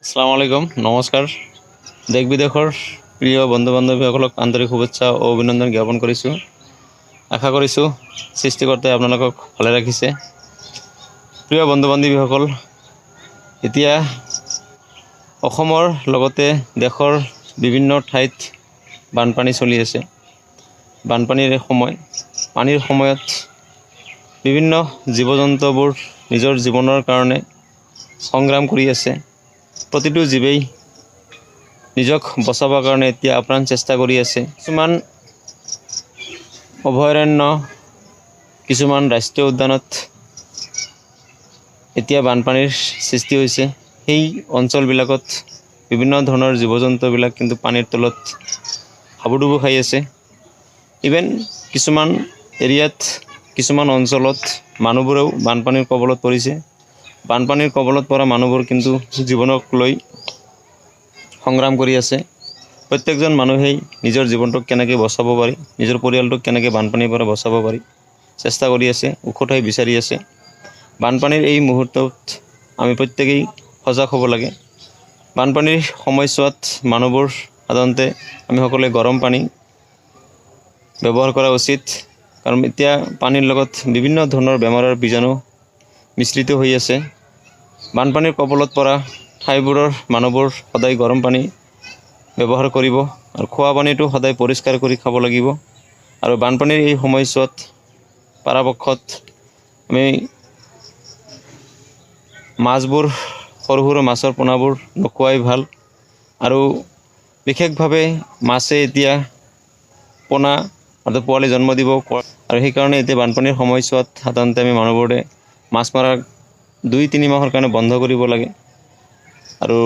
আসসালামু আলাইকুম, নমস্কাৰ। দেশ বিদেশৰ প্ৰিয় বন্ধু বান্ধৱীসকলক আন্তৰিক শুভেচ্ছা ও অভিনন্দন জ্ঞাপন কৰিছোঁ। আশা কৰিছোঁ সৃষ্টিকৰ্তাই আপোনালোকক ভালে ৰাখিছে। প্ৰিয় বন্ধু বান্ধৱীসকল, এতিয়া অসমৰ লগতে দেশৰ বিভিন্ন ঠাইত বানপানী চলি আছে। বানপানীৰ সময়, পানীৰ সময়ত বিভিন্ন জীৱ জন্তুবোৰ নিজৰ জীৱনৰ কাৰণে সংগ্ৰাম কৰি আছে। প্ৰতিটো জীৱেই নিজক বচাবৰ কাৰণে এতিয়া আপ্ৰাণ চেষ্টা কৰি আছে। কিছুমান অভয়াৰণ্য, কিছুমান ৰাষ্ট্ৰীয় উদ্যানত এতিয়া বানপানীৰ সৃষ্টি হৈছে। সেই অঞ্চলবিলাকত বিভিন্ন ধৰণৰ জীৱ জন্তুবিলাক কিন্তু পানীৰ তলত হাবুডুবু খাই আছে। ইভেন কিছুমান এৰিয়াত, কিছুমান অঞ্চলত মানুহবোৰেও বানপানীৰ কবলত পৰিছে। বানপানীৰ কবলত পৰা মানুহবোৰ কিন্তু জীৱনক লৈ সংগ্ৰাম কৰি আছে। প্ৰত্যেকজন মানুহেই নিজৰ জীৱনটোক কেনেকৈ বচাব পাৰি, নিজৰ পৰিয়ালটোক কেনেকৈ বানপানীৰ পৰা বচাব পাৰি চেষ্টা কৰি আছে, ওখ ঠাই বিচাৰি আছে। বানপানীৰ এই মুহূৰ্তত আমি প্ৰত্যেকেই সজাগ হ'ব লাগে। বানপানীৰ সময়ছোৱাত মানুহবোৰ সাধাৰণতে আমি সকলোৱে গৰম পানী ব্যৱহাৰ কৰা উচিত, কাৰণ এতিয়া পানীৰ লগত বিভিন্ন ধৰণৰ বেমাৰৰ বীজাণু মিশ্ৰিত হৈ আছে। বানপানীৰ কবলত পৰা ঠাইবোৰৰ মানুহবোৰ সদায় গৰম পানী ব্যৱহাৰ কৰিব আৰু খোৱা পানীটো সদায় পৰিষ্কাৰ কৰি খাব লাগিব। আৰু বানপানীৰ এই সময়ছোৱাত পৰাপক্ষত আমি মাছবোৰ, সৰু সৰু মাছৰ পোনাবোৰ নোখোৱাই ভাল। আৰু বিশেষভাৱে মাছে এতিয়া পোনা অৰ্থাৎ পোৱালি জন্ম দিব, আৰু সেইকাৰণে এতিয়া বানপানীৰ সময়ছোৱাত সাধাৰণতে আমি মানুহবোৰে মাছ মৰা 2-3 মাহৰ কাৰণে বন্ধ কৰিব লাগে। আৰু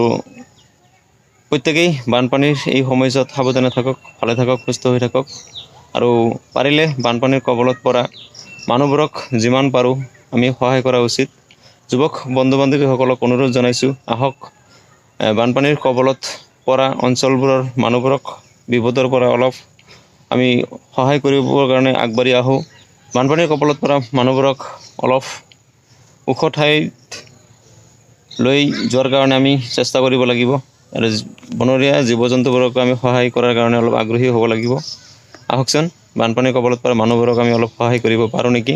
প্ৰত্যেকেই বানপানীৰ এই সময়ছোৱাত সাৱধানে থাকক, ভালে থাকক, সুস্থ হৈ থাকক। আৰু পাৰিলে বানপানীৰ কবলত পৰা মানুহবোৰক যিমান পাৰোঁ আমি সহায় কৰা উচিত। যুৱক বন্ধু বান্ধৱীসকলক অনুৰোধ জনাইছোঁ, আহক বানপানীৰ কবলত পৰা অঞ্চলবোৰৰ মানুহবোৰক বিপদৰ পৰা অলপ আমি সহায় কৰিবৰ কাৰণে আগবাঢ়ি আহোঁ। বানপানীৰ কবলত পৰা মানুহবোৰক অলপ ওখ ঠাইত লৈ যোৱাৰ কাৰণে আমি চেষ্টা কৰিব লাগিব। আৰু বনৰীয়া জীৱ জন্তুবোৰকো আমি সহায় কৰাৰ কাৰণে অলপ আগ্ৰহী হ'ব লাগিব। আহকচোন বানপানীৰ কবলত পৰা মানুহবোৰক আমি অলপ সহায় কৰিব পাৰোঁ নেকি।